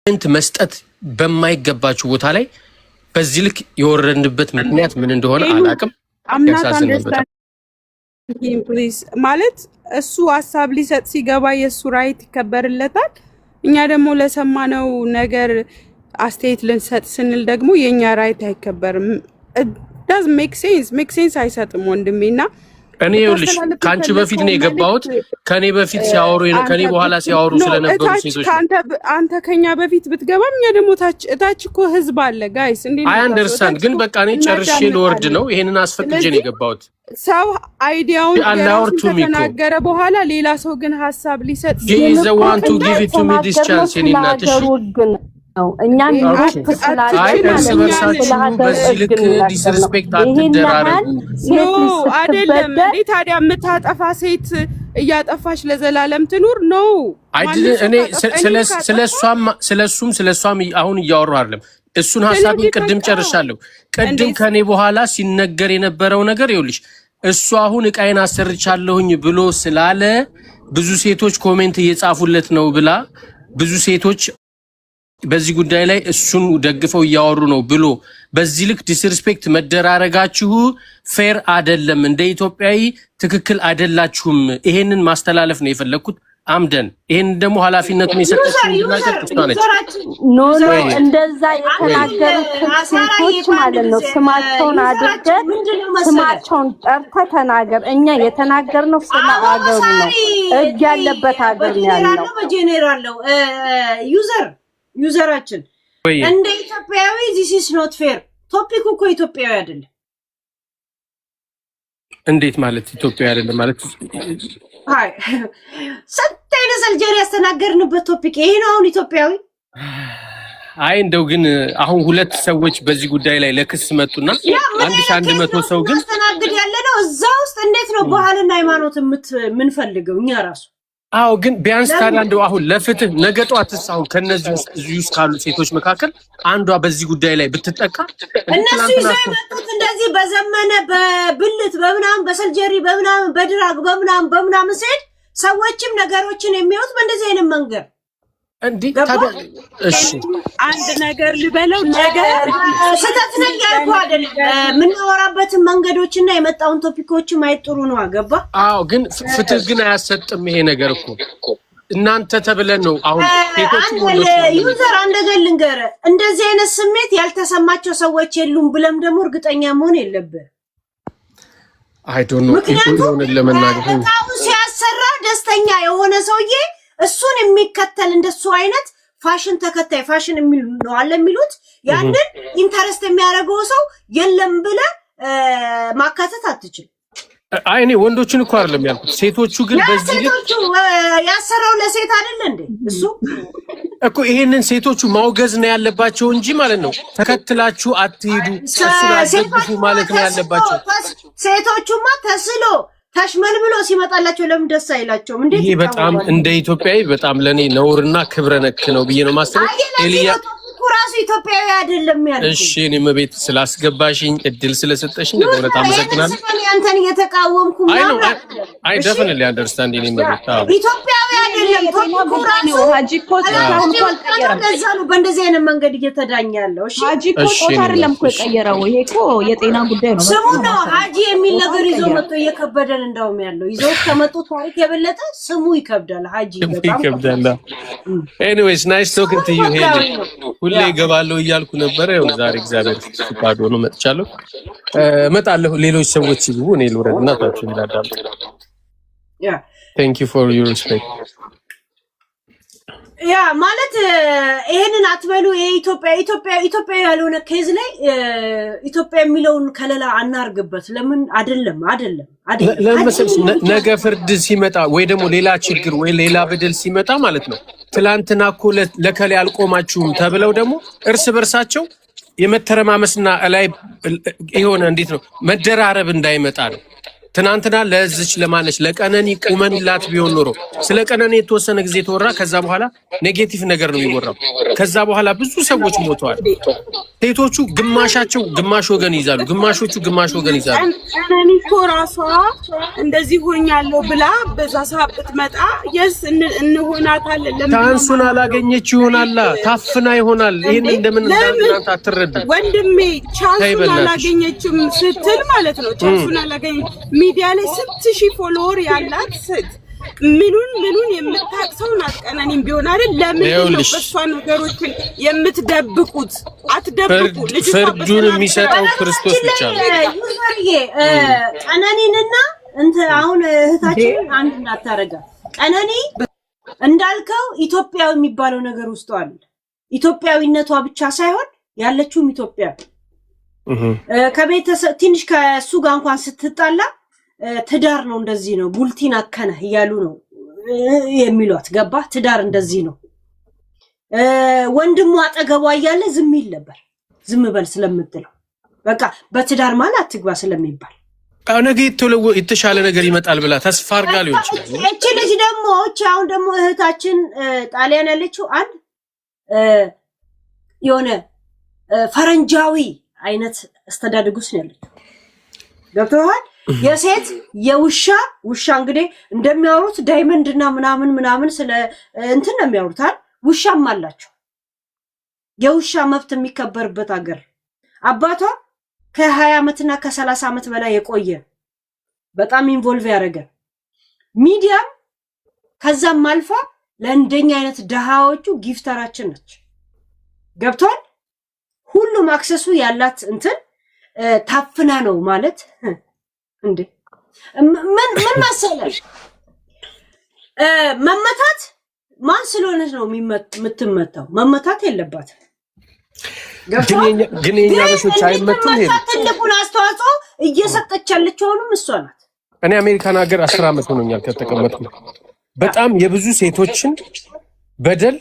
እንት መስጠት በማይገባችሁ ቦታ ላይ በዚህ ልክ የወረድንበት ምክንያት ምን እንደሆነ አላቅም። ፕሊዝ ማለት እሱ ሀሳብ ሊሰጥ ሲገባ የሱ ራይት ይከበርለታል። እኛ ደግሞ ለሰማነው ነገር አስተያየት ልንሰጥ ስንል ደግሞ የኛ ራይት አይከበርም። does make sense አይሰጥም ወንድሜና እኔ ይኸውልሽ ካንቺ በፊት ነው የገባሁት ከኔ በፊት ሲያወሩ ከኔ በኋላ ሲያወሩ ስለነበሩ ሴቶች አንተ ከኛ በፊት ብትገባም እኛ ደግሞ ታች እኮ ህዝብ አለ ጋይስ እንዴ አይ አንደርስታንድ ግን በቃ እኔ ጨርሼ ልወርድ ነው ይሄንን አስፈቅጄ ነው የገባሁት ሰው አይዲያውን ከተናገረ በኋላ ሌላ ሰው ግን ሐሳብ ሊሰጥ is the one to give it to me this chance የኔናትሽ ነው እኛን ግሩፕ ስላላችሁ በዚህ ልክ ዲስሪስፔክት አትደራረጉ ነው አይደለም እንዴ ታዲያ የምታጠፋ ሴት እያጠፋሽ ለዘላለም ትኑር ነው አይደል እኔ ስለሷም አሁን እያወራሁ አይደለም እሱን ሐሳብ ቅድም ጨርሻለሁ ቅድም ከኔ በኋላ ሲነገር የነበረው ነገር ይኸውልሽ እሱ አሁን እቃዬን አሰርቻለሁኝ ብሎ ስላለ ብዙ ሴቶች ኮሜንት እየጻፉለት ነው ብላ ብዙ ሴቶች በዚህ ጉዳይ ላይ እሱን ደግፈው ያወሩ ነው ብሎ በዚህ ልክ ዲስሪስፔክት መደራረጋችሁ ፌር አይደለም እንደ ኢትዮጵያዊ ትክክል አይደላችሁም ይሄንን ማስተላለፍ ነው የፈለኩት አምደን ይሄን ደግሞ ኃላፊነቱን የሰጠችው ነገር ተስፋነች ኖ እንደዛ የተናገሩት ሴቶች ማለት ነው ስማቸውን አድርገህ ስማቸውን ጠርተህ ተናገር እኛ የተናገርነው ስለ አገሩ ነው እጅ ያለበት አገር ነው ያለው በጄኔራል ነው ዩዘራችን እንደ ኢትዮጵያዊ this is not fair ቶፒኩ እኮ ኢትዮጵያዊ አይደለም እንዴት ማለት ኢትዮጵያዊ አይደለም ማለት አይ ሰንተይነ ሰልጀሪ ያስተናገርንበት ቶፒክ ይሄ ነው አሁን ኢትዮጵያዊ አይ እንደው ግን አሁን ሁለት ሰዎች በዚህ ጉዳይ ላይ ለክስ መጡና 1100 ሰው ግን ያስተናግድ ያለ ነው እዛው ውስጥ እንዴት ነው ባህልና ሃይማኖት ምን ፈልገው እኛ ራሱ አው ግን ቢያንስ ታዲያ እንደው አሁን ለፍትህ ነገ ጧትስ አሁን ከነዚህ ውስጥ ካሉ ሴቶች መካከል አንዷ በዚህ ጉዳይ ላይ ብትጠቃ እነሱ ይዘመጡት እንደዚህ በዘመነ በብልት በመናም በሰልጀሪ በመናም በድራግ በመናም ሲሄድ ሰዎችም ነገሮችን የሚያዩት በእንደዚህ አይነት መንገድ እንዴ ታዲያ እሺ አንድ ነገር ልበለው ነገር ስህተት ነው ያልኩ አይደል ምን ወራበት መንገዶችና የመጣውን ቶፒኮች ማይጥሩ ነው አገባ አው ግን ፍትህ ግን አያሰጥም ይሄ ነገር እኮ እናንተ ተብለን ነው አሁን ሴቶች ወንዶች ዩዘር አንደገልንገረ እንደዚህ አይነት ስሜት ያልተሰማቸው ሰዎች የሉም ብለም ደግሞ እርግጠኛ መሆን የለብህ አይ ዶንት ኖ ኢኮኖሚ ለመናገር ሲያሰራ ደስተኛ የሆነ ሰውዬ እሱን የሚከተል እንደሱ አይነት ፋሽን ተከታይ ፋሽን የሚሉ ነው አለ የሚሉት ያንን ኢንተረስት የሚያደርገው ሰው የለም ብለ ማካተት አትችል አይ እኔ ወንዶችን እኮ አይደለም ያልኩት ሴቶቹ ግን በዚህ ልክ ያሰራው ለሴት አይደል እንዴ እሱ እኮ ይሄንን ሴቶቹ ማውገዝ ነው ያለባቸው እንጂ ማለት ነው ተከትላችሁ አትሄዱ እሱን አዘግፉ ማለት ነው ያለባቸው ሴቶቹማ ተስሎ ታሽመል ብሎ ሲመጣላቸው ለምን ደስ አይላቸውም እንዴ ይሄ በጣም እንደ ኢትዮጵያዊ በጣም ለኔ ነውርና ክብረ ነክ ነው ብዬ ነው ማስተው ኤሊያ ራሱ ኢትዮጵያዊ አይደለም ያለው እሺ እኔም ቤት ስላስገባሽኝ እድል ስለሰጠሽኝ በእውነት አመሰግናለሁ አንተን እየተቃወምኩ አይ definitely understand እኔም ቤት ኢትዮጵያዊ አይደለም ራሱ ሀጂ ኮት አሁን አልቀየረም ከዛሉ በእንደዚህ አይነት መንገድ እየተዳኘ ያለው እሺ ሀጂ ኮት አይደለም እኮ የቀየረው ይሄ እኮ የጤና ጉዳይ ነው ስሙ ነው ሀጂ የሚል ነገር ይዞ መጥቶ እየከበደን እንደውም ያለው ይዞ ከመጡ ታሪክ የበለጠ ስሙ ይከብዳል ሀጂ በጣም ይከብዳል anyways nice talking to you ሄሊ ሁሌ ገባለው እያልኩ ነበር ያው ዛሬ እግዚአብሔር ፍቃድ ሆኖ መጥቻለሁ መጣለሁ ሌሎች ሰዎች ይግቡ እኔ ልወረድና ታችሁ ይላዳሉ thank you for your respect ያ ማለት ይሄንን አትበሉ ኢትዮጵያ ያልሆነ ኬዝ ላይ ኢትዮጵያ የሚለውን ከለላ አናርግበት ለምን አይደለም ነገ ፍርድ ሲመጣ ወይ ደግሞ ሌላ ችግር ወይ ሌላ በደል ሲመጣ ማለት ነው ትላንትና እኮ ለከለ ያልቆማችሁም ተብለው ደግሞ እርስ በርሳቸው የመተረማመስና ላይ ይሆነ እንዴት ነው መደራረብ እንዳይመጣ ነው ትናንትና ለዝች ለማነሽ ለቀነኒ ቁመንላት ቢሆን ኖሮ ስለ ቀነኒ የተወሰነ ጊዜ ተወራ ከዛ በኋላ ኔጌቲቭ ነገር ነው የሚወራው ከዛ በኋላ ብዙ ሰዎች ሞተዋል ሴቶቹ ግማሻቸው ግማሽ ወገን ይዛሉ፣ ግማሾቹ ግማሽ ወገን ይዛሉ። ቀነኒ እኮ ራሷ እንደዚህ ሆኛለሁ ብላ በዛ ሰዓት ብትመጣ የስ እንሆናታለን። ታንሱን አላገኘች ይሆናል፣ ታፍና ይሆናል። ይሄን እንደምን እናንተ አትረዱ። ወንድሜ ቻንሱን አላገኘችም ስትል ማለት ነው። ቻንሱን አላገኘች ሚዲያ ላይ 6000 ፎሎወር ያላት ስት ምኑን የምታቅሰው ናት። ቀነኒም ቢሆን አይደል ለምን ነው በሷ ነገሮችን የምትደብቁት? አትደብቁ። ፍርዱን የሚሰጠው ክርስቶስ ብቻ ነው። ቀነኒንና እንት አሁን እህታችንን አንድ እንዳታረጋ። ቀነኒ እንዳልከው ኢትዮጵያዊ የሚባለው ነገር ውስጥ አለ። ኢትዮጵያዊነቷ ብቻ ሳይሆን ያለችውም ኢትዮጵያ ከቤተሰብ ትንሽ ከሱ ጋር እንኳን ስትጣላ ትዳር ነው እንደዚህ ነው ቡልቲን አከነ እያሉ ነው የሚሏት። ገባ? ትዳር እንደዚህ ነው። ወንድሙ አጠገቧ እያለ ዝም ይል ነበር። ዝም በል ስለምትለው በቃ በትዳር ማለት አትግባ ስለሚባል ነገ የተሻለ ነገር ይመጣል ብላ ተስፋ አድርጋ ሊሆን ይችላል። እቺ ልጅ ደግሞ አሁን ደግሞ እህታችን ጣሊያን ያለችው አንድ የሆነ ፈረንጃዊ አይነት አስተዳደግ ውስጥ ነው ያለችው። ገብቶሃል? የሴት የውሻ እንግዲህ እንደሚያወሩት ዳይመንድ እና ምናምን ስለ እንትን ነው የሚያወሩታል። ውሻም አላቸው። የውሻ መብት የሚከበርበት ሀገር አባቷ ከ20 ዓመትና ከ30 ዓመት በላይ የቆየ በጣም ኢንቮልቭ ያደረገ ሚዲያም ከዛም አልፋ ለእንደኛ አይነት ደሃዎቹ ጊፍተራችን ነች። ገብቷል? ሁሉም አክሰሱ ያላት እንትን ታፍና ነው ማለት እንዴ ምን መሰለሽ መመታት ማን ስለሆነች ነው የምትመታው? መመታት የለባትም። ግን የኛ በሶች አይመቱም። ይሄ ትልቁን አስተዋጽኦ እየሰጠች ያለችውንም እሷ ናት። እኔ አሜሪካን ሀገር 10 ዓመት ሆኖኛል ከተቀመጥኩ። በጣም የብዙ ሴቶችን በደል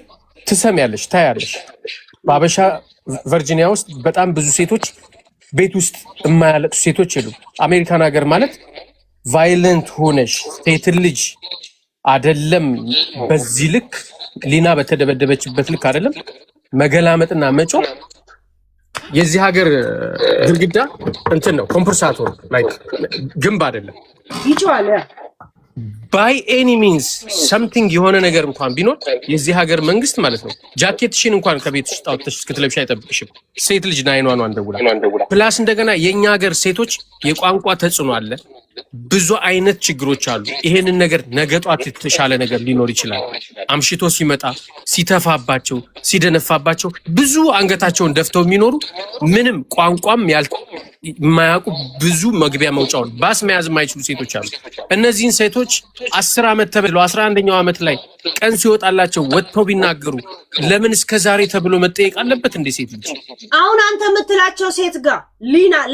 ትሰሚያለሽ፣ ታያለሽ። በአበሻ ቨርጂኒያ ውስጥ በጣም ብዙ ሴቶች ቤት ውስጥ የማያለቅሱ ሴቶች የሉ። አሜሪካን ሀገር ማለት ቫይለንት ሆነሽ ሴት ልጅ አይደለም በዚህ ልክ ሊና በተደበደበችበት ልክ አይደለም መገላመጥና መጮህ የዚህ ሀገር ግድግዳ እንትን ነው ኮምፕርሳቶር ላይክ ግንብ አይደለም ይጮሃል። ባይ ኤኒ ሚንስ ሰምቲንግ የሆነ ነገር እንኳን ቢኖር የዚህ ሀገር መንግስት ማለት ነው ጃኬትሽን እንኳን ከቤት ውስጥ አውጥተሽ እስክትለብሽ አይጠብቅሽም። ሴት ልጅ ናይኗን አንደውላ ፕላስ እንደገና የኛ ሀገር ሴቶች የቋንቋ ተጽዕኖ አለ። ብዙ አይነት ችግሮች አሉ። ይሄንን ነገር ነገጧት የተሻለ ነገር ሊኖር ይችላል። አምሽቶ ሲመጣ ሲተፋባቸው ሲደነፋባቸው ብዙ አንገታቸውን ደፍተው የሚኖሩ ምንም ቋንቋም የማያውቁ ብዙ መግቢያ መውጫውን ባስ መያዝ የማይችሉ ሴቶች አሉ። እነዚህን ሴቶች 10 ዓመት ተብለው 11ኛው ዓመት ላይ ቀን ሲወጣላቸው ወጥተው ቢናገሩ ለምን እስከዛሬ ተብሎ መጠየቅ አለበት እንደ ሴት ልጅ? አሁን አንተ የምትላቸው ሴት ጋር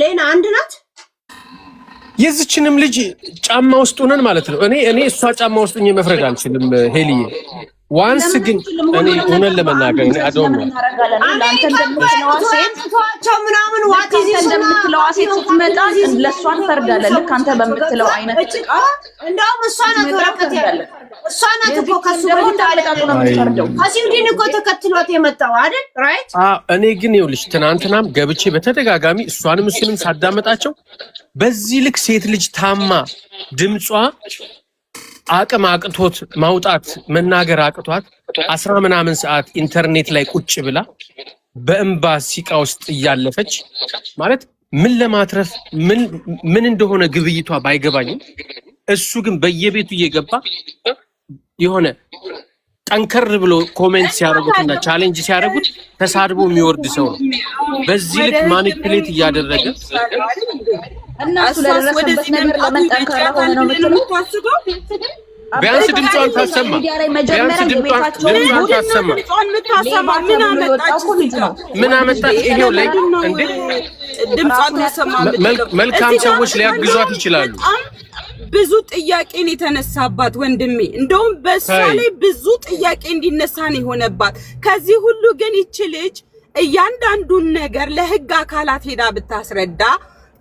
ሌና አንድ ናት። የዚችንም ልጅ ጫማ ውስጥ ሆነን ማለት ነው እኔ እሷ ጫማ ውስጥ ሆኜ መፍረድ አልችልም ሄሊዬ። ዋንስ ግን እኔ ሆነን ለመናገር እኔ አዶን ነው አንተ እንደምትለዋ ሴት ስትመጣ ለእሷ እንፈርዳለን። ልክ አንተ በምትለው አይነት እንደውም እሷ ናት ወረቀት ያለ እሷ ናት እኮ ከሱ በፊት አለቃቁ ነው የምትፈርደው። ከሲውዲን እኮ ተከትሏት የመጣው አይደል? ራይት። እኔ ግን ይኸውልሽ ትናንትናም ገብቼ በተደጋጋሚ እሷንም እሱንም ሳዳመጣቸው በዚህ ልክ ሴት ልጅ ታማ ድምጿ አቅም አቅቶት ማውጣት መናገር አቅቷት 10 ምናምን ሰዓት ኢንተርኔት ላይ ቁጭ ብላ በእንባ ሲቃ ውስጥ እያለፈች ማለት ምን ለማትረፍ ምን እንደሆነ ግብይቷ ባይገባኝም እሱ ግን በየቤቱ እየገባ የሆነ ጠንከር ብሎ ኮሜንት ሲያደርጉትና ቻሌንጅ ሲያደርጉት ተሳድቦ የሚወርድ ሰው ነው። በዚህ ልክ ማኒፑሌት እያደረገ እና ስለደረሰበት ነገር ለምን ጠንካራ ሆነ ነው የምትለው? ቢያንስ ድምጿን ታሰማ። ቢያንስ ድምጿን ታሰማ። ምን አመጣ? ይሄው ላይ እንዴ ድምጿን ታሰማ። መልካም ሰዎች ሊያግዟት ይችላሉ። ብዙ ጥያቄን የተነሳባት ወንድሜ፣ እንደውም በሷ ላይ ብዙ ጥያቄ እንዲነሳ ነው የሆነባት። ከዚህ ሁሉ ግን ይች ልጅ እያንዳንዱን ነገር ለህግ አካላት ሄዳ ብታስረዳ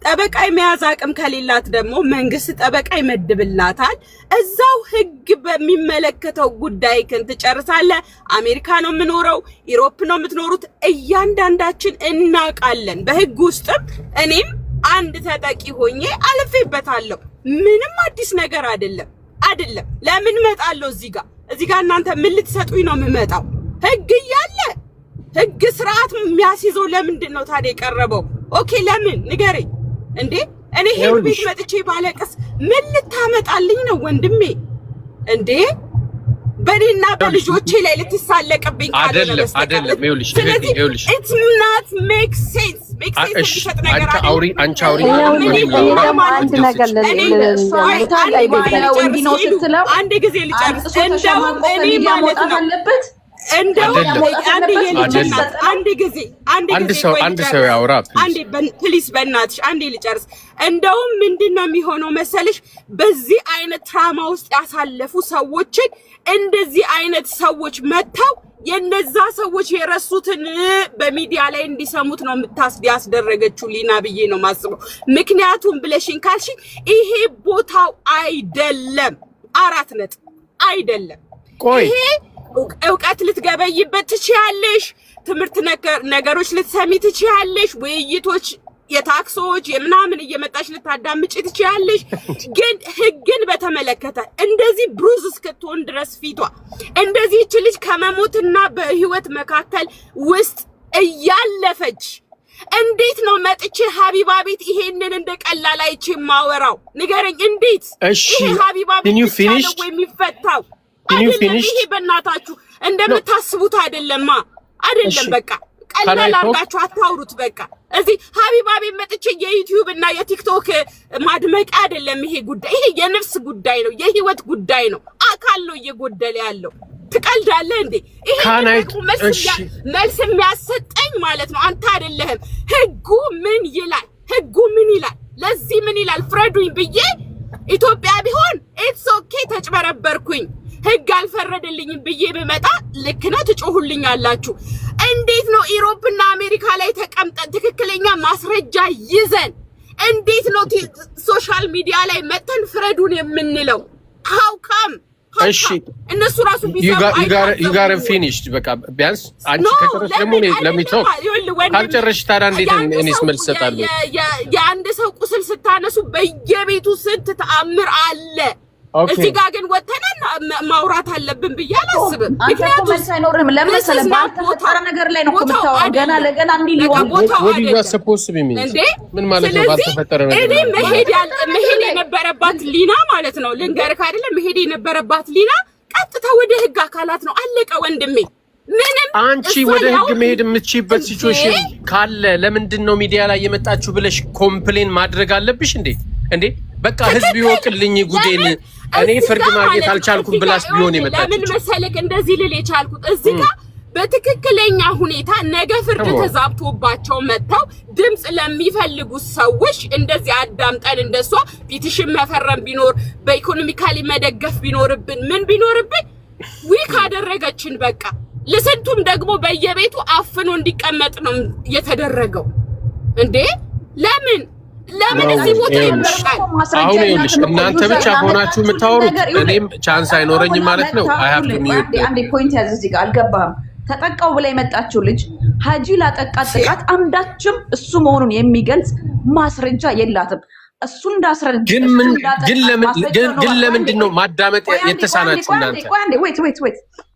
ጠበቃ የመያዝ አቅም ከሌላት ደግሞ መንግስት ጠበቃ ይመድብላታል። እዛው ህግ በሚመለከተው ጉዳይ ግን ትጨርሳለህ። አሜሪካ ነው የምኖረው፣ ኢሮፕ ነው የምትኖሩት፣ እያንዳንዳችን እናውቃለን። በህግ ውስጥም እኔም አንድ ተጠቂ ሆኜ አልፌበታለሁ። ምንም አዲስ ነገር አይደለም። ለምን እመጣለሁ እዚህ ጋር እናንተ ምን ልትሰጡኝ ነው የምመጣው? ህግ እያለ ህግ ስርዓት የሚያስይዘው ለምንድን ነው ታዲያ የቀረበው? ኦኬ ለምን ንገረኝ እንዴ? እኔ ሄድ ቤት መጥቼ ባለቀስ ምን ልታመጣልኝ ነው ወንድሜ? እንዴ በኔና በልጆቼ ላይ ልትሳለቅብኝ አይደለም። ይኸውልሽ it's not make sense አንቺ አውሪ አንድ ጊዜ ልጨርስ። እንደውም እኔ ማለት ነው አንድ ሰው ያውራ ፕሊዝ፣ በእናትሽ አንዴ ልጨርስ። እንደውም ምንድነው የሚሆነው መሰለሽ፣ በዚህ አይነት ትራማ ውስጥ ያሳለፉ ሰዎችን እንደዚህ አይነት ሰዎች መተው የነዛ ሰዎች የረሱትን በሚዲያ ላይ እንዲሰሙት ነው ያስደረገችው ሊና ብዬ ነው ማስበው። ምክንያቱም ብለሽኝ ካልሽኝ ይሄ ቦታው አይደለም፣ 4 ነጥብ አይደለም። ይሄ እውቀት ልትገበይበት ትችያለሽ፣ ትምህርት ነገሮች ልትሰሚ ትችያለሽ፣ ውይይቶች የታክሶች የምናምን እየመጣሽ ልታዳምጪ ትችያለሽ። ግን ህግን በተመለከተ እንደዚህ ብሩዝ እስክትሆን ድረስ ፊቷ እንደዚህ እቺ ልጅ ከመሞትና በህይወት መካከል ውስጥ እያለፈች እንዴት ነው መጥቼ ሀቢባ ቤት ይሄንን እንደቀላል አይቼ ማወራው? ንገረኝ እንዴት? ይሄ ሀቢባ ቤት ነው የሚፈታው? ይሄ በእናታችሁ እንደምታስቡት አይደለም። በቃ ቀላል አድርጋችሁ አታውሩት። በቃ እዚህ ሀቢባ ቤት መጥቼ የዩቲዩብ እና የቲክቶክ ማድመቂያ አይደለም ይሄ ጉዳይ። ይሄ የነፍስ ጉዳይ ነው፣ የህይወት ጉዳይ ነው። አካል ነው እየጎደለ ያለው። ትቀልዳለህ እንዴ? ይሄ መልስ የሚያሰጠኝ ማለት ነው አንተ አይደለህም። ህጉ ምን ይላል? ለዚህ ምን ይላል? ፍረዱኝ ብዬ ኢትዮጵያ ቢሆን ኢትስ ኦኬ ተጭበረበርኩኝ ህግ አልፈረደልኝም ብዬ በመጣ ልክ ነው ትጮሁልኛላችሁ። እንዴት ነው ኢሮፕና አሜሪካ ላይ ተቀምጠን ትክክለኛ ማስረጃ ይዘን እንዴት ነው ሶሻል ሚዲያ ላይ መተን ፍረዱን የምንለው? how come እሺ እነሱ ራሱ you got finished በቃ ቢያንስ አንቺ ከጨረሽ ደግሞ ለሚተው ካልጨረሽ ታዲያ እንዴት እኔስ መልስ እሰጣለሁ? የአንድ ሰው ቁስል ስታነሱ በየቤቱ ስንት ተአምር አለ። እዚህ ጋር ግን ወተናል ማውራት አለብን ብዬ አላስብም። ምክንያቱም ሳይኖርም ለምሳሌ ባልተፈጠረ ነገር ላይ ነው የምታወራው። ገና ለገና እንዲህ ሊሆን what you are supposed to be mean ምን ማለት ነው? ባልተፈጠረ ነገር እኔ መሄድ የነበረባት ሊና ማለት ነው ልንገርክ አይደለም፣ መሄድ የነበረባት ሊና ቀጥታ ወደ ህግ አካላት ነው። አለቀ ወንድሜ። ምንም አንቺ ወደ ህግ መሄድ የምትችይበት ሲቹዌሽን ካለ ለምንድን ነው ሚዲያ ላይ የመጣችሁ ብለሽ ኮምፕሌን ማድረግ አለብሽ እንዴ? በቃ ህዝብ ይወቅልኝ ጉዴን እኔ ፍርድ ማግኘት አልቻልኩም ብላስ ቢሆን የመጣችሁ ለምን መሰለክ እንደዚህ ልል የቻልኩት እዚህ ጋር በትክክለኛ ሁኔታ ነገ ፍርድ ተዛብቶባቸው መተው ድምጽ ለሚፈልጉ ሰዎች እንደዚህ አዳምጠን እንደሷ ፒቲሽን መፈረም ቢኖር በኢኮኖሚካሊ መደገፍ ቢኖርብን ምን ቢኖርብን ዊክ አደረገችን። በቃ ለስንቱም ደግሞ በየቤቱ አፍኖ እንዲቀመጥ ነው የተደረገው። እንዴ ለምን እዚህ ቦታ ይመርቃል? አሁን ይኸውልሽ እናንተ ብቻ ሆናችሁ የምታወሩት እኔም ቻንስ አይኖረኝም ማለት ነው። አይ ሃቭ ቱ ሚዩት አንዴ ፖይንት ያዝ። እዚህ ጋር አልገባም። ተጠቃው ብላ የመጣችው ልጅ ሀጂ ላጠቃት ጥቃት አንዳችም እሱ መሆኑን የሚገልጽ ማስረጃ የላትም። እሱ እንዳስረዳ ግን ለምንድን ነው ማዳመጥ የተሳናችሁ እናንተ? ወይት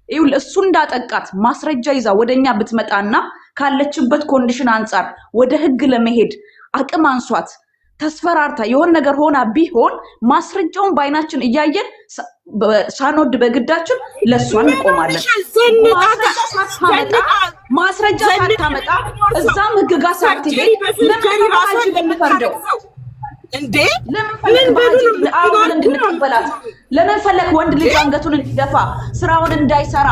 ይኸውልህ እሱ እንዳጠቃት ማስረጃ ይዛ ወደኛ ብትመጣና ካለችበት ኮንዲሽን አንፃር ወደ ህግ ለመሄድ አቅም አንሷት ተስፈራርታ የሆነ ነገር ሆና ቢሆን ማስረጃውን ባይናችን እያየን ሳንወድ በግዳችን ለሷ እንቆማለን። ማስረጃ ሳታመጣ እዛም ህግ ጋር ሳትሄድ ለምን ራሳችን ለምፈርደው እንዴ? ለምን እንድንቀበላት ለምን ፈለክ? ወንድ ልጅ አንገቱን እንዲደፋ ስራውን እንዳይሰራ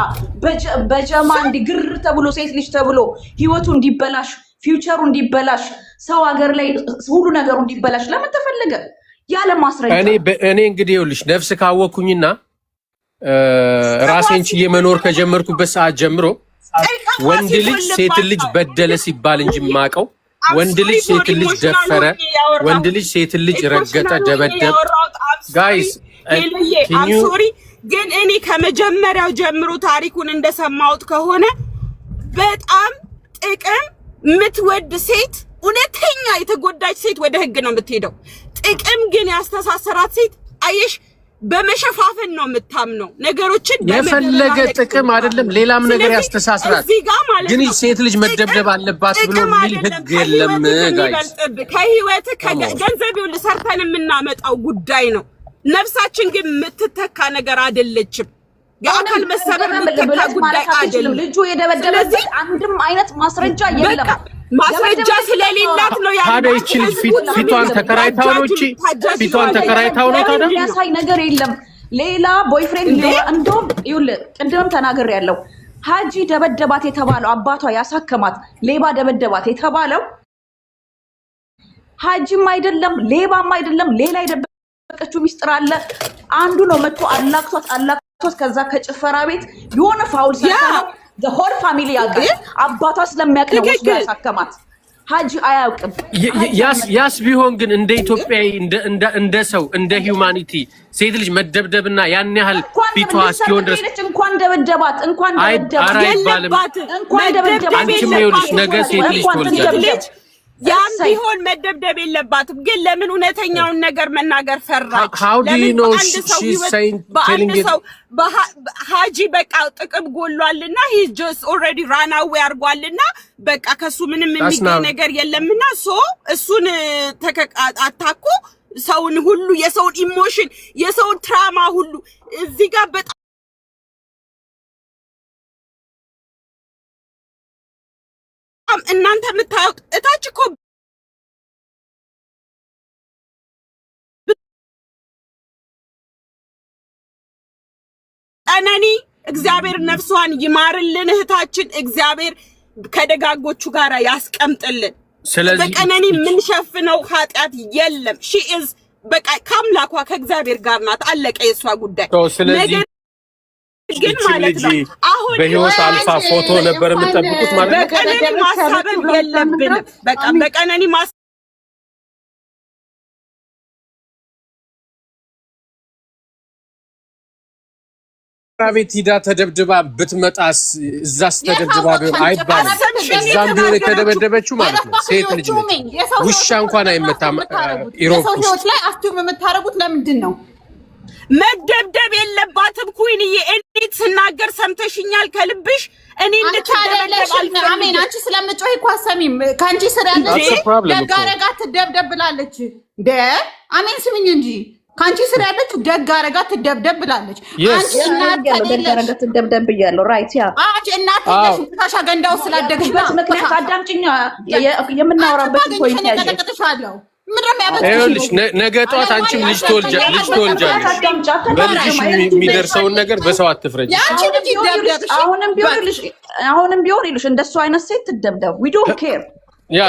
በጀማ እንዲግር ተብሎ ሴት ልጅ ተብሎ ህይወቱ እንዲበላሽ ፊውቸሩ እንዲበላሽ ሰው ሀገር ላይ ሁሉ ነገሩ እንዲበላሽ ለምን ተፈለገ? ያለ ማስረጃ እኔ እንግዲህ ይኸውልሽ ነፍስ ካወኩኝና ራሴን ችዬ መኖር ከጀመርኩበት ሰዓት ጀምሮ ወንድ ልጅ ሴት ልጅ በደለ ሲባል እንጂ ማቀው ወንድ ልጅ ሴት ልጅ ደፈረ፣ ወንድ ልጅ ሴት ልጅ ረገጠ፣ ደበደበ። ጋይስ ሶሪ ግን እኔ ከመጀመሪያው ጀምሮ ታሪኩን እንደሰማሁት ከሆነ በጣም ጥቅም የምትወድ ሴት እውነተኛ የተጎዳች ሴት ወደ ህግ ነው የምትሄደው። ጥቅም ግን ያስተሳሰራት ሴት አየሽ በመሸፋፈን ነው የምታምነው ነገሮችን የፈለገ ጥቅም አይደለም ሌላም ነገር ያስተሳስራት ግን ሴት ልጅ መደብደብ አለባት ብሎ የሚል ህግ የለም ጋይስ። ከህይወት ከገንዘብ ሰርተን የምናመጣው ጉዳይ ነው። ነፍሳችን ግን የምትተካ ነገር አይደለችም። የአካል መሰበር የምትተካ ጉዳይ አይደለም። ልጁ የደበደበበት አንድም አይነት ማስረጃ የለም። ማስረጃ ስለሌላት ነው ያ ታዲያ እቺ ልጅ ፊቷን ተከራይታው ነው ፊቷን ተከራይታው ነው ታዲያ ያሳይ ነገር የለም። ሌላ ቦይፍሬንድ እንደውም ይኸውልህ ቅድም ተናግሬያለሁ። ሀጂ ደበደባት የተባለው አባቷ ያሳከማት ሌባ ደበደባት የተባለው ሀጂም አይደለም ሌባም አይደለም። ሌላ የደበቀችው ሚስጥር አለ። አንዱ ነው መጥቶ አላክቷት ከዛ ከጭፈራ ቤት የሆነ ፋውል ሰራው the whole family ያውቃል። አባቷ ስለሚያውቅ ነው ወስዶ ያሳከማት። ሀጂ አያውቅም። ያስ ቢሆን ግን እንደ ኢትዮጵያዊ እንደ ሰው እንደ ሂዩማኒቲ ሴት ልጅ መደብደብና ያን ያህል ፊቷ እስኪሆን ድረስ እንኳን ደበደባት የለባት አንቺም ይኸውልሽ ነገ ሴት ልጅ ትወልጃለሽ። ያም ቢሆን መደብደብ የለባትም። ግን ለምን እውነተኛውን ነገር መናገር ፈራች? ለምን በአንድ ሰው ሀጂ በቃ ጥቅም ጎሏልና he just already ran away አርጓልና በቃ ከሱ ምንም የሚገኝ ነገር የለምና እሱን አታኩ ሰውን ሁሉ የሰውን ኢሞሽን የሰውን ትራማ ሁሉ እዚህ ጋር በጣም እናንተ የምታዩት እታች እኮ ቀነኒ እግዚአብሔር ነፍሷን ይማርልን። እህታችን እግዚአብሔር ከደጋጎቹ ጋር ያስቀምጥልን። ስለዚህ በቀነኒ ምን ሸፍነው ኃጢያት የለም። she is በቃ ከአምላኳ ከእግዚአብሔር ጋር ናት። አለቀ የሷ ጉዳይ። ስለዚህ ግን ማለት ነው አሁን በህይወት አልፋ ፎቶ ነበር የምትጠብቁት ማለት ነው። በቀነኒ ማሳበብ የለብንም። በቃ በቀነኒ ቤት ሂዳ ተደብድባ ብትመጣስ እዛስ ተደብድባ ቢሆን አይባልም። እዛም ቢሆን የተደበደበችው ማለት ነው ሴት ልጅ ነች። ውሻ እንኳን አይመታም። ኢሮፕስ ላይ አስቱም የምታረጉት ለምንድን ነው? መደብደብ የለባትም። ኩይንዬ እንዴት ስናገር ሰምተሽኛል ከልብሽ? እኔ እንድትደበደብ አሜን። አንቺ ስለምጮህ እኮ አሰሚም ካንቺ ስራ ያለች ደጋረጋት ትደብደብ ብላለች። አሜን ስሚኝ እንጂ ካንቺ ስራ ያለች ደጋረጋት ትደብደብ ብላለች። አንቺ እናት ደጋረጋት ትደብደብ ብያለሁ። ራይት ያ አንቺ እናት ነሽ ታሻ ገንዳው ስላደግሽበት ምክንያት አዳምጪኝ። የምናወራበት ፖይንት ያለው ይኸውልሽ ነገ ጠዋት አንቺም ልጅ ትወልጃለሽ። በልጅሽ የሚደርሰውን ነገር በሰው አትፍረጂ። አሁንም ቢሆን ይሉሽ እንደሱ አይነት ሴት ትደብደብ። we don't care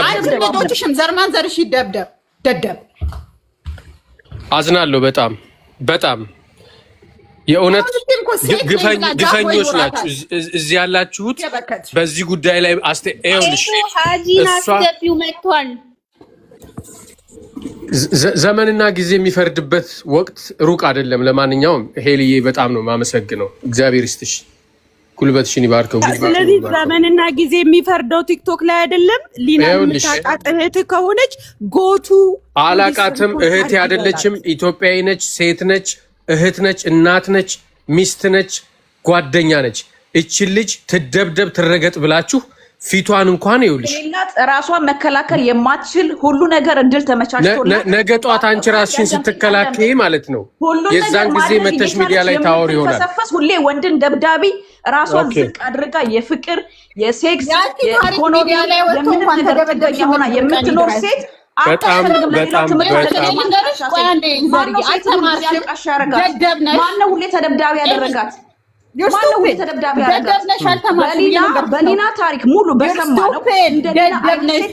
አይደለም። ዘርማን ዘርሽ ይደብደብ ደደብ። አዝናለሁ በጣም የእውነት ግፈኞች ናችሁ እዚህ ያላችሁት በዚህ ጉዳይ ላይ ይኸውልሽ ሀጂናስገቢው መጥቷል። ዘመንና ጊዜ የሚፈርድበት ወቅት ሩቅ አይደለም። ለማንኛውም ሄልዬ በጣም ነው ማመሰግነው። እግዚአብሔር ይስጥሽ፣ ጉልበትሽን ይባርከው። ስለዚህ ዘመንና ጊዜ የሚፈርደው ቲክቶክ ላይ አይደለም። ሊና የምታውቃት እህት ከሆነች ጎቱ አላቃትም። እህቴ አይደለችም። ኢትዮጵያዊ ነች፣ ሴት ነች፣ እህት ነች፣ እናት ነች፣ ሚስት ነች፣ ጓደኛ ነች። እቺን ልጅ ትደብደብ ትረገጥ ብላችሁ ፊቷን እንኳን ይውልሽ ራሷን መከላከል የማትችል ሁሉ ነገር እንድል ተመቻችቶላት ነገ ጧት አንቺ ራስሽን ስትከላከይ ማለት ነው የዛን ጊዜ መተሽ ሚዲያ ላይ ታወሪ ይሆናል። ተሰፈስ ሁሌ ወንድን ደብዳቢ ራሷን ዝቅ አድርጋ የፍቅር የሴክስ የኢኮኖሚ የምንም ተደበደኛ ሆና የምትኖር ሴት በጣም ማነው ሁሌ ተደብዳቢ ያደረጋት? በሊና ታሪክ ሙሉ በሰማነው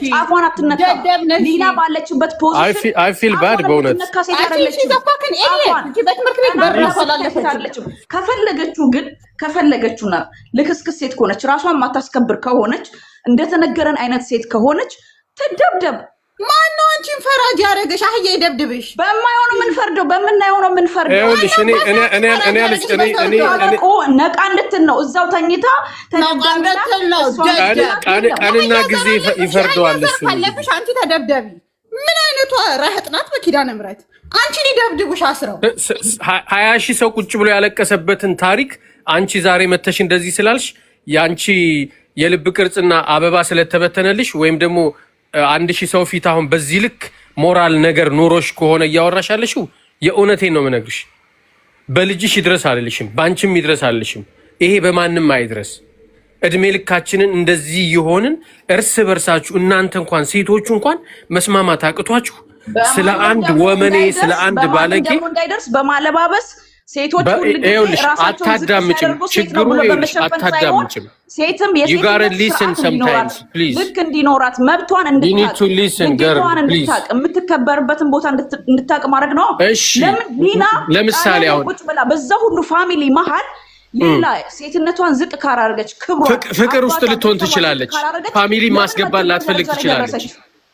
ጫፏን አትነካም። ሊና ባለችበት አይ ፊል ባድ በእውነት ከፈለገችውና ልክስክስ ሴት ከሆነች ራሷን ማታስከብር ከሆነች እንደተነገረን አይነት ሴት ከሆነች ትደብደብ። ማን ነው አንቺን ፈራጅ ያደረገሽ? አህዬ ይደብድብሽ። በማይሆነው ምን ፈርደው በምናየው ነው ምን ፈርደው? ይኸውልሽ እኔ ነቃ እንድትል ነው እዛው ተኝታ ቀንና ጊዜ ይፈርደዋል እሱ። ካለብሽ አንቺ ተደብደቢ። ምን አይነቷ ረህጥ ናት? በኪዳነ ምሕረት አንቺን ይደብድቡሽ አስረው 20 ሺህ ሰው ቁጭ ብሎ ያለቀሰበትን ታሪክ አንቺ ዛሬ መተሽ እንደዚህ ስላልሽ የአንቺ የልብ ቅርጽና አበባ ስለተበተነልሽ ወይም ደግሞ 1000 ሰው ፊት አሁን በዚህ ልክ ሞራል ነገር ኑሮሽ ከሆነ እያወራሽ ያለሽው የእውነቴን ነው የምነግርሽ። በልጅሽ ይድረስ አልልሽም፣ ባንቺም ይድረስ አልልሽም። ይሄ በማንም አይድረስ። እድሜ ልካችንን እንደዚህ የሆንን እርስ በርሳችሁ እናንተ እንኳን ሴቶቹ እንኳን መስማማት አቅቷችሁ ስለ አንድ ወመኔ ስለ አንድ ባለጌ እንዳይደርስ በማለባበስ ሴቶች ሁሉ አታዳምጭም። ችግሩ አታዳምጭም። ሴትም ልክ እንዲኖራት መብቷን እንድታቅ የምትከበርበትን ቦታ እንድታቅ ማድረግ ነው። ለምሳሌ አሁን ቁጭ ብላ በዛ ሁሉ ፋሚሊ መሀል ሌላ ሴትነቷን ዝቅ ካራረገች ፍቅር ውስጥ ልትሆን ትችላለች። ፋሚሊ ማስገባት ላትፈልግ ትችላለች።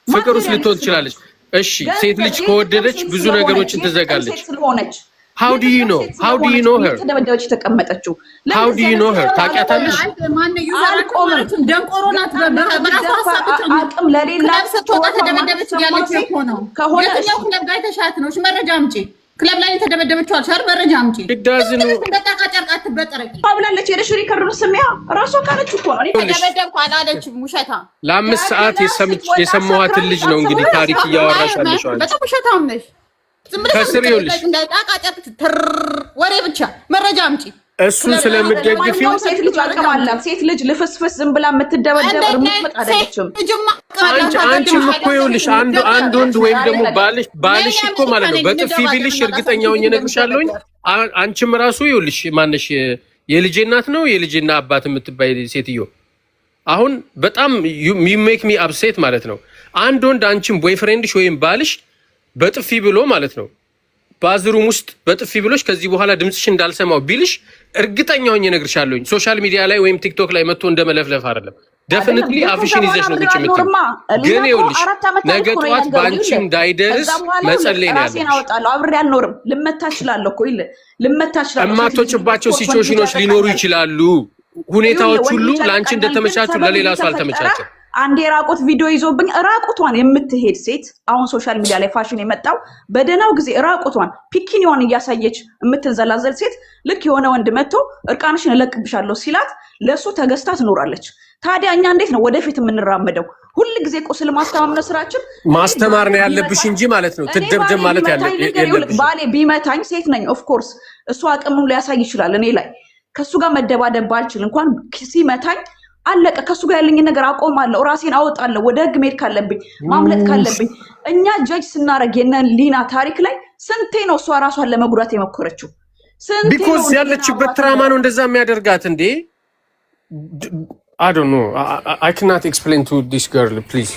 ፍቅር ውስጥ ልትሆን ትችላለች። እሺ ሴት ልጅ ከወደደች ብዙ ነገሮችን ትዘጋለች። How do you know? How do you know her? ተደበደበች ተቀመጠችው። How do you know her? ታውቂያታለሽ? ደንቆሮናት በራሷ አቅም ለሌላት ተደበደበች ያለች እኮ ነው። የትኛው ክለብ ጋር ተሻት ነው? መረጃ አምጪ። ክለብ ላይ ተደበደበችው አልሻር መረጃ አምጪ። ግዳዝኑ እንደታቃጨርቃ አትበጠረቂ ባብላለች። የደሽ ሪከርድ ስሚያ ራሷ ካለች እኮ ነው። ተደበደብኩ አላለችም። ውሸታ ለ5 ሰዓት የሰማኋትን ልጅ ነው እንግዲህ ታሪክ እያወራሽ ያለሽው። በጣም ውሸታም ነሽ። ከስር ይኸውልሽ ወሬ ብቻ መረጃ አምጪ። እሱን ስለምትደግፊው ሴት ልጅ አቅም አላት። ሴት ልጅ ልፍስፍስ ዝም ብላ የምትደበደብ እርምት አይደለችም። አንቺም እኮ ይኸውልሽ አንድ ወንድ ወይም ደግሞ ባልሽ እኮ ማለት ነው በጥፊ ቢልሽ እርግጠኛ ሆኜ እነግርሻለሁኝ። አንቺም ራሱ ይኸውልሽ ማነሽ የልጄ እናት ነው የልጄና አባት የምትባይ ሴትዮ አሁን በጣም you make me upset ማለት ነው። አንድ ወንድ አንቺም ቦይፍሬንድሽ ወይም ባልሽ በጥፊ ብሎ ማለት ነው ባዝሩም ውስጥ በጥፊ ብሎሽ ከዚህ በኋላ ድምጽሽ እንዳልሰማው ቢልሽ እርግጠኛ ሆኜ እነግርሻለሁኝ። ሶሻል ሚዲያ ላይ ወይም ቲክቶክ ላይ መጥቶ እንደመለፍለፍ አይደለም። ዴፊኒትሊ አፍሽን ይዘሽ ነው ቁጭ የምትይው። ግን ይኸውልሽ ነገ ጠዋት በአንቺ እንዳይደርስ መጸለይ ነው ያለሽ። አወጣለሁ አብሬ አልኖርም። ልመታ እችላለሁ እኮ ልመታ እችላለሁ። እማትወጪባቸው ሲቹዌሽኖች ሊኖሩ ይችላሉ። ሁኔታዎች ሁሉ ለአንቺ እንደተመቻቹ ለሌላ ሰው አልተመቻቸም። አንድ የራቁት ቪዲዮ ይዞብኝ ራቁቷን የምትሄድ ሴት አሁን ሶሻል ሚዲያ ላይ ፋሽን የመጣው በደናው ጊዜ ራቁቷን ፒኪኒዋን እያሳየች የምትንዘላዘል ሴት ልክ የሆነ ወንድ መጥቶ እርቃንሽን እለቅብሻለሁ ሲላት ለሱ ተገዝታ ትኖራለች። ታዲያ እኛ እንዴት ነው ወደፊት የምንራመደው? ሁሉ ጊዜ ቁስል ማስተማር ነው ስራችን። ማስተማር ነው ያለብሽ እንጂ ማለት ነው ትደብደብ ማለት ያለብሽ። ባሌ ቢመታኝ ሴት ነኝ ኦፍ ኮርስ እሱ አቅሙን ሊያሳይ ይችላል። እኔ ላይ ከሱ ጋር መደባደብ ባልችል እንኳን ሲመታኝ አለቀ። ከሱ ጋር ያለኝ ነገር አቆማለሁ። ራሴን አወጣለሁ። ወደ ህግ መሄድ ካለብኝ ማምለጥ ካለብኝ እኛ ጀጅ ስናረግ የነ ሊና ታሪክ ላይ ስንቴ ነው እሷ ራሷን ለመጉዳት የሞከረችው? ስንቴ ቢኮዝ ያለችበት ትራማ ነው እንደዛ የሚያደርጋት እንዴ? I don't know. I cannot explain to this girl, please.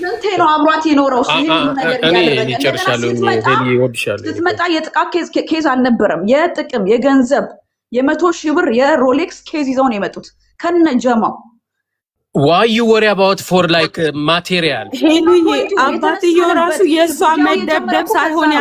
ስንቴ ነው አብሯት የኖረው? ስትመጣ የጥቃት ኬዝ አልነበረም። የጥቅም የገንዘብ 100,000 ብር የሮሌክስ ኬዝ ይዘው ነው የመጡት ከነ ጀማው። Why you worry about for like material? ሄሉዬ አባትየው ራሱ የእሷ መደብደብ ሳይሆን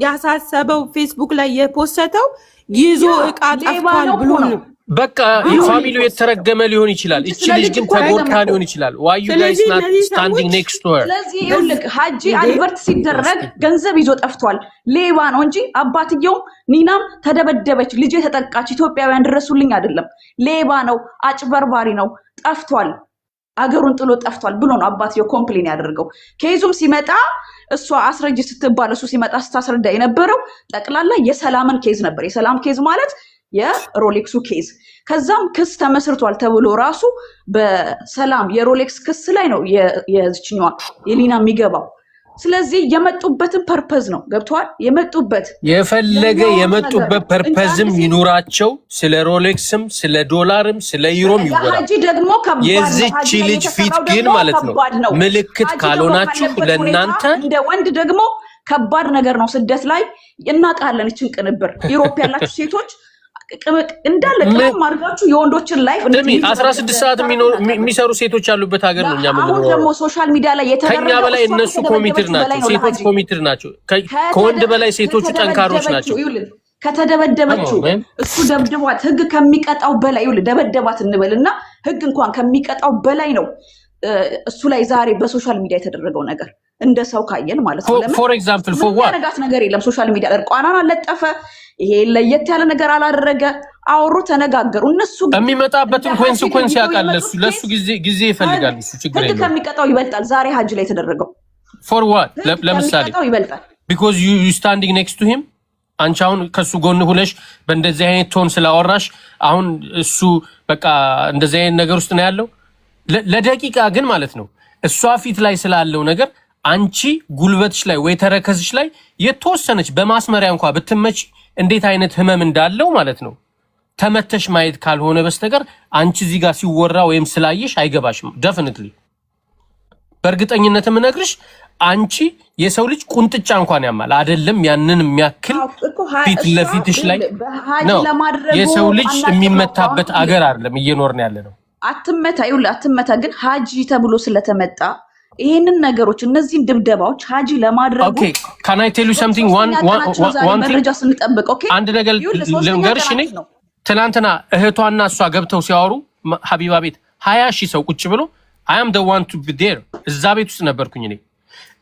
ያሳሰበው ፌስቡክ ላይ የፖስተው ይዞ እቃ ጠፍቷል ብሎ ነው። በቃ ፋሚሊው የተረገመ ሊሆን ይችላል። እቺ ልጅ ግን ተጎድታ ሊሆን ይችላል። Why you guys not standing next to her? ስለዚህ ይልቅ ሀጂ አድቨርት ሲደረግ ገንዘብ ይዞ ጠፍቷል ሌባ ነው እንጂ አባትየው ኒናም ተደበደበች ልጅ ተጠቃች ኢትዮጵያውያን ድረሱልኝ አይደለም። ሌባ ነው፣ አጭበርባሪ ነው፣ ጠፍቷል፣ አገሩን ጥሎ ጠፍቷል ብሎ ነው አባትየው ኮምፕሌን ያደርገው። ኬዙም ሲመጣ እሷ አስረጅ ስትባል እሱ ሲመጣ ስታስረዳ የነበረው ጠቅላላ የሰላምን ኬዝ ነበር። የሰላም ኬዝ ማለት የሮሌክሱ ኬዝ ከዛም ክስ ተመስርቷል ተብሎ ራሱ በሰላም የሮሌክስ ክስ ላይ ነው የዝችኛዋ የሊና የሚገባው። ስለዚህ የመጡበትን ፐርፐዝ ነው ገብቷል። የፈለገ የመጡበት ፐርፐዝም ይኑራቸው። ስለ ሮሌክስም ስለ ዶላርም ስለ ዩሮም ይወራል። ደግሞ የዚች ልጅ ፊት ግን ማለት ነው ምልክት ካልሆናችሁ ለእናንተ እንደ ወንድ ደግሞ ከባድ ነገር ነው። ስደት ላይ እናቃለን። እችን ቅንብር ዩሮፕ ያላችሁ ሴቶች እንዳለ ቀም አድርጋችሁ የወንዶችን ላይፍ 16 ሰዓት የሚሰሩ ሴቶች ያሉበት ሀገር ነው። እኛ አሁን ደግሞ ሶሻል ሚዲያ ላይ የተደረገው ከኛ በላይ እነሱ ኮሚትድ ናቸው። ሴቶች ኮሚትድ ናቸው። ከወንድ በላይ ሴቶቹ ጠንካሮች ናቸው። ከተደበደበችው እሱ ደብድቧት ህግ ከሚቀጣው በላይ ደበደባት እንበልና ህግ እንኳን ከሚቀጣው በላይ ነው እሱ ላይ ዛሬ በሶሻል ሚዲያ የተደረገው ነገር እንደ ሰው ካየን ማለት ነው። ፎር ኤግዛምፕል ፎር ዋት ያረጋት ነገር የለም። ሶሻል ሚዲያ እርቋናን አለጠፈ፣ ይሄ ለየት ያለ ነገር አላደረገ፣ አወሩ፣ ተነጋገሩ። እነሱ የሚመጣበትን ኮንሲኩዌንስ ያውቃል። ለሱ ጊዜ ይፈልጋል። እሱ ችግር የለም። ከሚቀጣው ይበልጣል። ዛሬ ሀጅ ላይ የተደረገው ፎር ዋት ለምሳሌ ይበልጣል because you standing next to him አንቺ አሁን ከሱ ጎን ሁለሽ በእንደዚህ አይነት ቶን ስላወራሽ አሁን እሱ በቃ እንደዚህ አይነት ነገር ውስጥ ነው ያለው። ለደቂቃ ግን ማለት ነው እሷ ፊት ላይ ስላለው ነገር አንቺ ጉልበትሽ ላይ ወይ ተረከዝሽ ላይ የተወሰነች በማስመሪያ እንኳን ብትመች እንዴት አይነት ህመም እንዳለው ማለት ነው ተመተሽ ማየት ካልሆነ በስተቀር አንቺ እዚህ ጋር ሲወራ ወይም ስላየሽ አይገባሽም። ዴፊኒትሊ በእርግጠኝነት የምነግርሽ አንቺ የሰው ልጅ ቁንጥጫ እንኳን ያማል አይደለም ያንን የሚያክል ፊት ለፊትሽ ላይ ነው። የሰው ልጅ የሚመታበት አገር አይደለም እየኖርን ያለ ነው። አትመታ ግን ሀጂ ተብሎ ስለተመጣ ይሄንን ነገሮች እነዚህን ድብደባዎች ሀጂ ለማድረግ ኦኬ ካን አይ ቴል ዩ ሰምቲንግ ዋን መረጃ ስንጠብቅ ኦኬ አንድ ነገር ልንገርሽ። እኔ ትናንትና እህቷና እሷ ገብተው ሲያወሩ ሀቢባ ቤት 20,000 ሰው ቁጭ ብሎ I am the one to be there እዛ ቤት ውስጥ ነበርኩኝ እኔ።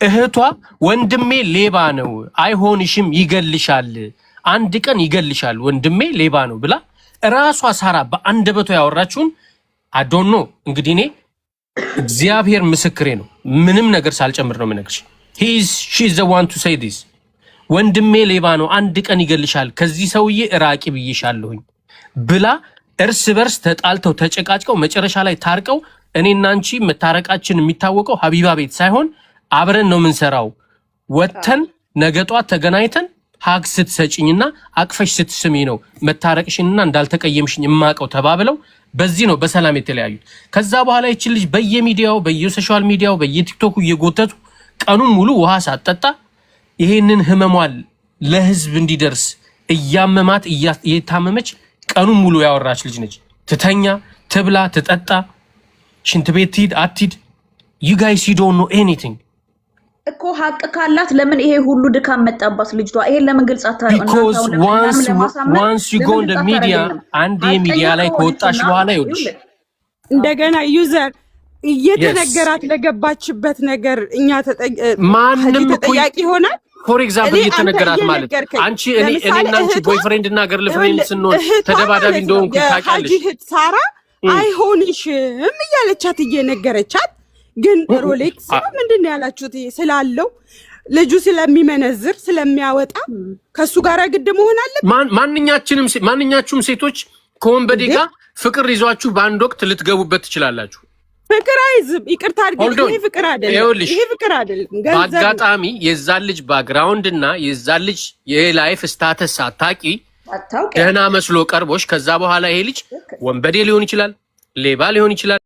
እህቷ ወንድሜ ሌባ ነው አይሆንሽም ይገልሻል አንድ ቀን ይገልሻል ወንድሜ ሌባ ነው ብላ ራሷ ሳራ በአንደበቷ ያወራችውን I don't know እንግዲህ እኔ እግዚአብሔር ምስክሬ ነው ምንም ነገር ሳልጨምር ነው የምነግርሽ። she is the one to say this ወንድሜ ሌባ ነው አንድ ቀን ይገልሻል ከዚህ ሰውዬ እራቂ ብዬሻለሁኝ ብላ እርስ በርስ ተጣልተው ተጨቃጭቀው መጨረሻ ላይ ታርቀው እኔና አንቺ መታረቃችን የሚታወቀው ሀቢባ ቤት ሳይሆን አብረን ነው የምንሰራው ወተን ነገጧ ተገናኝተን ሀግ ስትሰጪኝና አቅፈሽ ስትስሚ ነው መታረቅሽንና እንዳልተቀየምሽኝ የማቀው ተባብለው በዚህ ነው በሰላም የተለያዩት። ከዛ በኋላ እቺ ልጅ በየሚዲያው በየሶሻል ሚዲያው በየቲክቶኩ እየጎተቱ ቀኑን ሙሉ ውሃ ሳትጠጣ ይሄንን ህመሟል ለህዝብ እንዲደርስ እያመማት እየታመመች ቀኑን ሙሉ ያወራች ልጅ ነች። ትተኛ ትብላ ትጠጣ ሽንት ቤት ትሂድ አትሂድ you guys you don't know anything እኮ ሀቅ ካላት ለምን ይሄ ሁሉ ድካም መጣባት ልጅቷ? ይሄን ለምን ግልጽ አታረው? because once you go on the media አንድ የሚዲያ ላይ ከወጣሽ በኋላ ይውልሽ እንደገና ዩዘር እየተነገራት ለገባችበት ነገር እኛ ማንንም ተጠያቂ ይሆናል። ፎር ኤግዛምፕል እየተነገራት ማለት አንቺ እኔና አንቺ ቦይፍሬንድ እና ገርል ፍሬንድ ስንሆን ተደባዳቢ እንደሆንኩ ታውቂያለሽ። ሳራ አይሆንሽም እያለቻት እየነገረቻት ግን ሮሌክስ ምንድነው ያላችሁት? ስላለው ልጁ ስለሚመነዝር ስለሚያወጣ ከሱ ጋር ግድ መሆን አለበት። ማንኛችሁም ሴቶች ከወንበዴ ጋር ፍቅር ይዟችሁ በአንድ ወቅት ልትገቡበት ትችላላችሁ። ፍቅር አይዝም። ይቅርታ አድርገኝ። ይሄ ፍቅር አይደለም። ይሄ ፍቅር አይደለም። በአጋጣሚ የዛን ልጅ ባክግራውንድ እና የዛን ልጅ የላይፍ ስታተስ አታቂ ደህና መስሎ ቀርቦሽ ከዛ በኋላ ይሄ ልጅ ወንበዴ ሊሆን ይችላል፣ ሌባ ሊሆን ይችላል።